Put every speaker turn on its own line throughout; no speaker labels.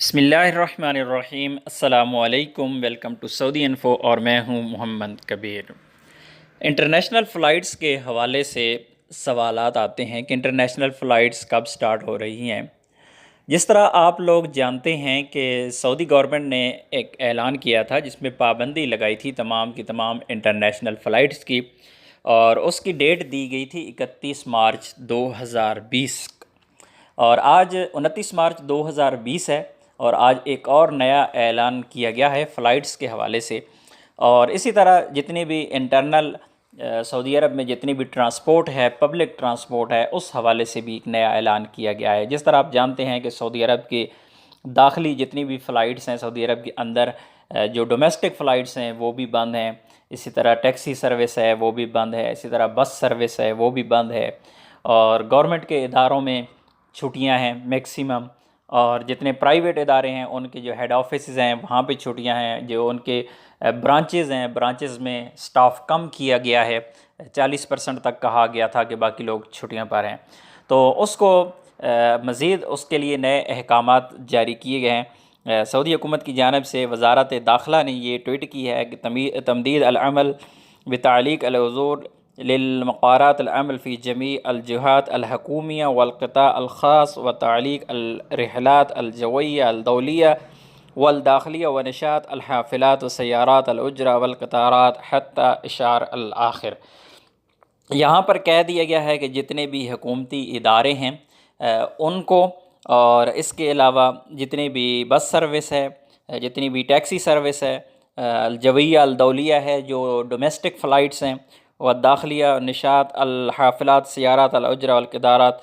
बिस्मिल्लाहिर्रहमानिर्रहीम अस्सलामुअलैकुम। Welcome to Saudi info और मैं हूं मोहम्मद कबीर। इंटरनेशनल फ़्लाइट्स के हवाले से सवालात आते हैं कि इंटरनेशनल फ़्लाइट्स कब स्टार्ट हो रही हैं। जिस तरह आप लोग जानते हैं कि सऊदी गवर्नमेंट ने एक ऐलान किया था जिसमें पाबंदी लगाई थी तमाम की तमाम इंटरनेशनल फ़्लाइट्स की, और उसकी डेट दी गई थी 31 मार्च 2020 और आज 29 मार्च 2020 है। और आज एक और नया ऐलान किया गया है फ़्लाइट्स के हवाले से। और इसी तरह जितनी भी इंटरनल सऊदी अरब में जितनी भी ट्रांसपोर्ट है, पब्लिक ट्रांसपोर्ट है, उस हवाले से भी एक नया ऐलान किया गया है। जिस तरह आप जानते हैं कि सऊदी अरब के दाखिली जितनी भी फ़्लाइट्स हैं सऊदी अरब के अंदर, जो डोमेस्टिक फ़्लाइट्स हैं वो भी बंद हैं। इसी तरह टैक्सी सर्विस है वो भी बंद है। इसी तरह बस सर्विस है वो भी बंद है। और गवर्नमेंट के इदारों में छुट्टियां हैं मैक्सिमम। और जितने प्राइवेट इदारे हैं उनके जो हेड ऑफिस हैं वहाँ पे छुट्टियां हैं। जो उनके ब्रांचेज़ हैं, ब्रांचेज़ में स्टाफ कम किया गया है। 40% तक कहा गया था कि बाकी लोग छुट्टियां पर हैं। तो उसको मज़ीद उसके लिए नए अहकामात जारी किए गए हैं। सऊदी हुकूमत की जानिब से वजारत दाखिला ने ये ट्वीट की है कि तमदीद अल-अमल बितालीक अल-हुज़ूर लिलमक़ारात अल-अमल फ़ी जमी अल-जहात अल-हकूमिया वल-क़िता अल-ख़ास व तालीक अल-रिहलात अल-जवय्या अल-दौलिया वल-दाखिलिया व नशात अल-हाफ़िलात व सय्यारात अल-उजरा वल-क़तारात हत्ता इशार अल-आख़िर। यहाँ पर कह दिया गया है कि जितने भी हुकूमती इदारे हैं उनको, और इसके अलावा जितने भी बस सर्विस है, जितनी भी टैक्सी सर्विस है, अलजवैया अलदौलिया है जो डोमेस्टिक फ़्लाइट्स हैं, व दाखिलिया निशात अलहाफिलात सियारात अलउजरा वल्क़िदारात,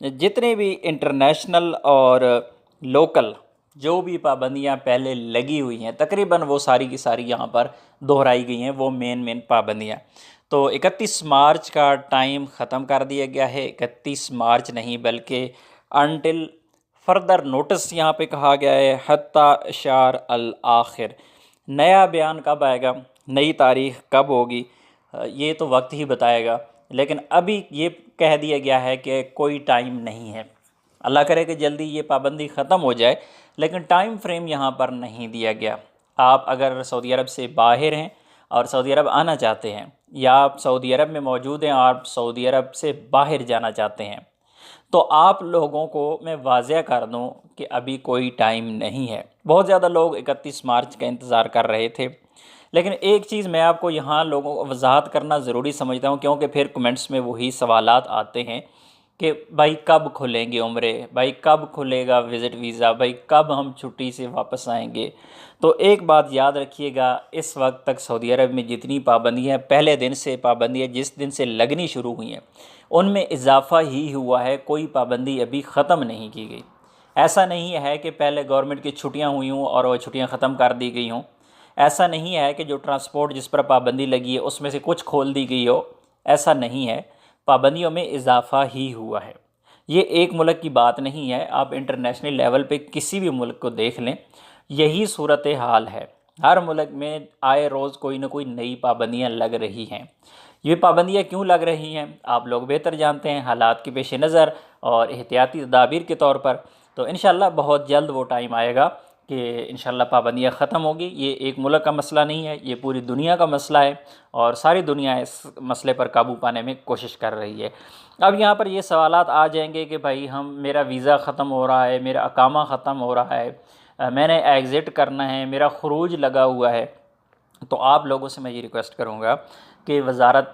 जितने भी इंटरनेशनल और लोकल जो भी पाबंदियाँ पहले लगी हुई हैं तकरीबन वो सारी की सारी यहाँ पर दोहराई गई हैं। वो मेन पाबंदियाँ तो 31 मार्च का टाइम ख़त्म कर दिया गया है। 31 मार्च नहीं बल्कि अनटिल फर्दर नोटिस यहाँ पे कहा गया है हत्ता इशार अल आखिर। नया बयान कब आएगा, नई तारीख़ कब होगी, ये तो वक्त ही बताएगा। लेकिन अभी ये कह दिया गया है कि कोई टाइम नहीं है। अल्लाह करे कि जल्दी ये पाबंदी ख़त्म हो जाए, लेकिन टाइम फ्रेम यहाँ पर नहीं दिया गया। आप अगर सऊदी अरब से बाहर हैं और सऊदी अरब आना चाहते हैं, या आप सऊदी अरब में मौजूद हैं और आप सऊदी अरब से बाहर जाना चाहते हैं, तो आप लोगों को मैं वाज़ह कर दूं कि अभी कोई टाइम नहीं है। बहुत ज़्यादा लोग 31 मार्च का इंतज़ार कर रहे थे। लेकिन एक चीज़ मैं आपको यहाँ लोगों को वजाहत करना ज़रूरी समझता हूँ, क्योंकि फिर कमेंट्स में वही सवालात आते हैं कि भाई कब खुलेंगे उम्रे, भाई कब खुलेगा विज़िट वीज़ा, भाई कब हम छुट्टी से वापस आएंगे। तो एक बात याद रखिएगा, इस वक्त तक सऊदी अरब में जितनी पाबंदियाँ पहले दिन से पाबंदियाँ जिस दिन से लगनी शुरू हुई हैं उनमें इजाफ़ा ही हुआ है, कोई पाबंदी अभी ख़त्म नहीं की गई। ऐसा नहीं है कि पहले गवर्नमेंट की छुट्टियाँ हुई हों और वो छुट्टियाँ ख़त्म कर दी गई हों। ऐसा नहीं है कि जो ट्रांसपोर्ट जिस पर पाबंदी लगी है उसमें से कुछ खोल दी गई हो। ऐसा नहीं है, पाबंदियों में इजाफ़ा ही हुआ है। ये एक मुल्क की बात नहीं है, आप इंटरनेशनल लेवल पे किसी भी मुल्क को देख लें, यही सूरत हाल है। हर मुल्क में आए रोज़ कोई ना कोई नई पाबंदियाँ लग रही हैं। ये पाबंदियाँ क्यों लग रही हैं आप लोग बेहतर जानते हैं, हालात के पेश नज़र और एहतियाती तदाबीर के तौर पर। तो इंशाअल्लाह बहुत जल्द वो टाइम आएगा कि इंशाअल्लाह पाबंदियाँ ख़त्म होगी। ये एक मुल्क का मसला नहीं है, ये पूरी दुनिया का मसला है और सारी दुनिया इस मसले पर काबू पाने में कोशिश कर रही है। अब यहाँ पर ये सवालात आ जाएंगे कि भाई मेरा वीज़ा ख़त्म हो रहा है, मेरा अकामा ख़त्म हो रहा है, मैंने एग्ज़िट करना है, मेरा ख़ुरूज लगा हुआ है। तो आप लोगों से मैं ये रिक्वेस्ट करूँगा कि वजारत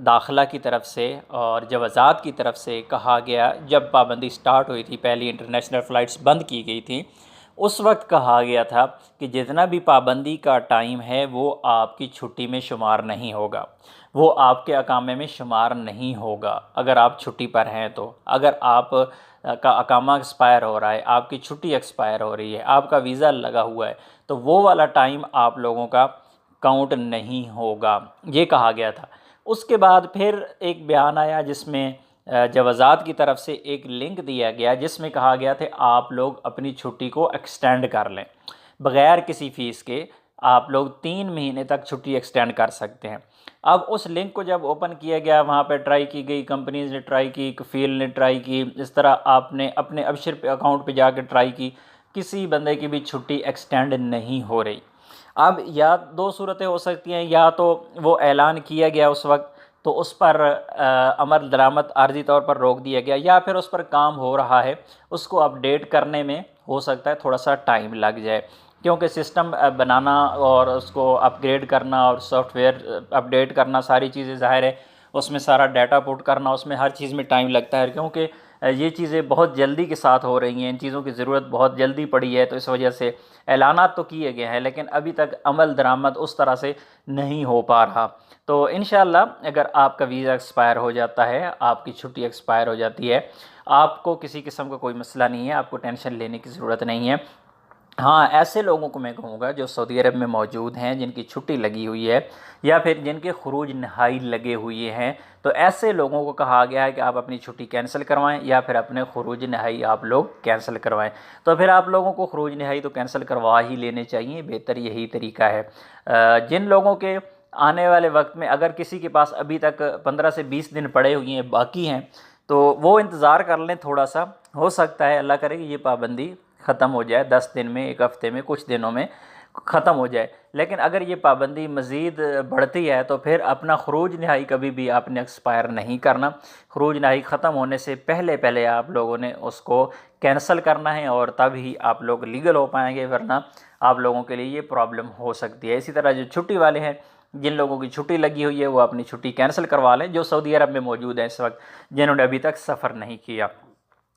दाखिला की तरफ से और जवाज़ात की तरफ से कहा गया, जब पाबंदी स्टार्ट हुई थी, पहली इंटरनेशनल फ़्लाइट्स बंद की गई थी, उस वक्त कहा गया था कि जितना भी पाबंदी का टाइम है वो आपकी छुट्टी में शुमार नहीं होगा, वो आपके अकामे में शुमार नहीं होगा। अगर आप छुट्टी पर हैं तो अगर आप का अकामा एक्सपायर हो रहा है, आपकी छुट्टी एक्सपायर हो रही है, आपका वीज़ा लगा हुआ है, तो वो वाला टाइम आप लोगों का काउंट नहीं होगा, ये कहा गया था। उसके बाद फिर एक बयान आया जिसमें जवाज़ात की तरफ से एक लिंक दिया गया जिसमें कहा गया था आप लोग अपनी छुट्टी को एक्सटेंड कर लें बग़ैर किसी फ़ीस के। आप लोग 3 महीने तक छुट्टी एक्सटेंड कर सकते हैं। अब उस लिंक को जब ओपन किया गया, वहाँ पर ट्राई की गई, कंपनीज़ ने ट्राई की, कफ़ील ने ट्राई की, इस तरह आपने अपने अबशर पे अकाउंट पे जाकर ट्राई की, किसी बंदे की भी छुट्टी एक्सटेंड नहीं हो रही। अब या दो सूरतें हो सकती हैं, या तो वो ऐलान किया गया उस वक्त तो उस पर अमल दरामद आर्जी तौर पर रोक दिया गया, या फिर उस पर काम हो रहा है, उसको अपडेट करने में हो सकता है थोड़ा सा टाइम लग जाए, क्योंकि सिस्टम बनाना और उसको अपग्रेड करना और सॉफ्टवेयर अपडेट करना, सारी चीज़ें ज़ाहिर है उसमें सारा डाटा पुट करना, उसमें हर चीज़ में टाइम लगता है, क्योंकि ये चीज़ें बहुत जल्दी के साथ हो रही हैं, इन चीज़ों की ज़रूरत बहुत जल्दी पड़ी है। तो इस वजह से ऐलानात तो किए गए हैं, लेकिन अभी तक अमल दरामद उस तरह से नहीं हो पा रहा। तो इंशाअल्लाह अगर आपका वीज़ा एक्सपायर हो जाता है, आपकी छुट्टी एक्सपायर हो जाती है, आपको किसी किस्म का कोई मसला नहीं है, आपको टेंशन लेने की ज़रूरत नहीं है। हाँ, ऐसे लोगों को मैं कहूँगा जो सऊदी अरब में मौजूद हैं, जिनकी छुट्टी लगी हुई है या फिर जिनके खुरूज नहाई लगे हुए हैं, तो ऐसे लोगों को कहा गया है कि आप अपनी छुट्टी कैंसिल करवाएं या फिर अपने खुरूज नहाई आप लोग कैंसिल करवाएं। तो फिर आप लोगों को खुरूज नहाई तो कैंसिल करवा ही लेने चाहिए, बेहतर यही तरीका है। जिन लोगों के आने वाले वक्त में अगर किसी के पास अभी तक 15 से 20 दिन पड़े हुए हैं, बाकी हैं, तो वो इंतज़ार कर लें थोड़ा सा। हो सकता है अल्लाह करे कि ये पाबंदी ख़त्म हो जाए 10 दिन में, एक हफ़्ते में, कुछ दिनों में ख़त्म हो जाए। लेकिन अगर ये पाबंदी मज़ीद बढ़ती है तो फिर अपना खुरूज नहाई कभी भी आपने एक्सपायर नहीं करना। खुरूज नहाई ख़त्म होने से पहले पहले आप लोगों ने उसको कैंसिल करना है, और तब ही आप लोग लीगल हो पाएंगे, वरना आप लोगों के लिए ये प्रॉब्लम हो सकती है। इसी तरह जो छुट्टी वाले हैं, जिन लोगों की छुट्टी लगी हुई है, वो अपनी छुट्टी कैंसिल करवा लें। जो सऊदी अरब में मौजूद हैं इस वक्त, जिन्होंने अभी तक सफ़र नहीं किया,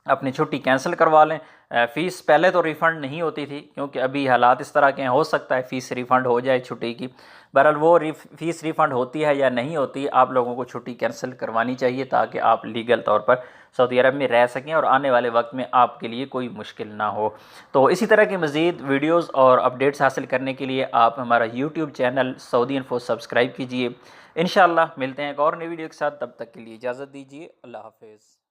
अपनी छुट्टी कैंसिल करवा लें। फ़ीस पहले तो रिफ़ंड नहीं होती थी, क्योंकि अभी हालात इस तरह के हैं, हो सकता है फ़ीस रिफ़ंड हो जाए छुट्टी की। बहरहाल वो फ़ीस रिफ़ंड होती है या नहीं होती, आप लोगों को छुट्टी कैंसिल करवानी चाहिए, ताकि आप लीगल तौर पर सऊदी अरब में रह सकें और आने वाले वक्त में आपके लिए कोई मुश्किल ना हो। तो इसी तरह की मज़ीद वीडियोज़ और अपडेट्स हासिल करने के लिए आप हमारा YouTube channel Saudi info subscribe कीजिए। इंशाअल्लाह मिलते हैं एक और नई वीडियो के साथ, तब तक के लिए इजाज़त दीजिए। अल्लाह हाफ़िज़।